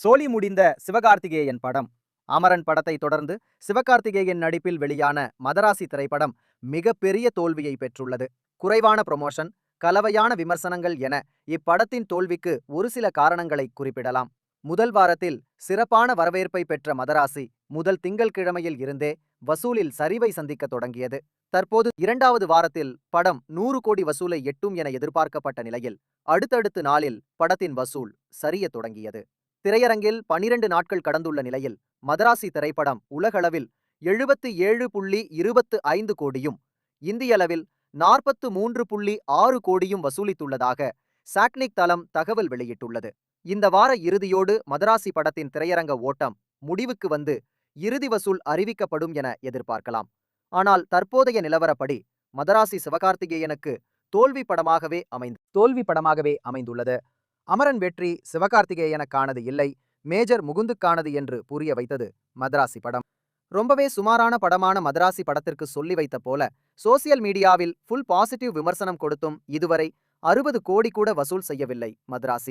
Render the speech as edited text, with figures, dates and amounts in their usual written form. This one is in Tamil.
சோலி முடிந்த சிவகார்த்திகேயன் படம். அமரன் படத்தை தொடர்ந்து சிவகார்த்திகேயன் நடிப்பில் வெளியான மதராசி திரைப்படம் மிகப்பெரிய தோல்வியை பெற்றுள்ளது. குறைவான ப்ரமோஷன், கலவையான விமர்சனங்கள் என இப்படத்தின் தோல்விக்கு ஒரு சில காரணங்களை குறிப்பிடலாம். முதல் வாரத்தில் சிறப்பான வரவேற்பை பெற்ற மதராசி முதல் திங்கள்கிழமையில் இருந்தே வசூலில் சரிவை சந்திக்க தொடங்கியது. தற்போது 2வது வாரத்தில் படம் 100 கோடி வசூலை எட்டும் என எதிர்பார்க்கப்பட்ட நிலையில் அடுத்தடுத்த நாளில் படத்தின் வசூல் சரிய தொடங்கியது. திரையரங்கில் 12 நாட்கள் கடந்துள்ள நிலையில் மதராசி திரைப்படம் உலகளவில் 77.25 கோடியும், இந்தியளவில் 43.6 கோடியும் வசூலித்துள்ளதாக சாட்னிக் தளம் தகவல் வெளியிட்டுள்ளது. இந்த வார இறுதியோடு மதராசி படத்தின் திரையரங்க ஓட்டம் முடிவுக்கு வந்து இறுதி வசூல் அறிவிக்கப்படும் என எதிர்பார்க்கலாம். ஆனால் தற்போதைய நிலவரப்படி மதராசி சிவகார்த்திகேயனுக்கு தோல்வி படமாகவே அமைந்துள்ளது. அமரன் வெற்றி சிவகார்த்திகேயனுக்கானது இல்லை, மேஜர் முகுந்துக்கானது என்று புரிய வைத்தது மதராசி படம். ரொம்பவே சுமாரான படமான மதராசி படத்திற்கு சொல்லி வைத்த போல சோசியல் மீடியாவில் ஃபுல் பாசிட்டிவ் விமர்சனம் கொடுத்தும் இதுவரை 60 கோடி கூட வசூல் செய்யவில்லை மதராசி.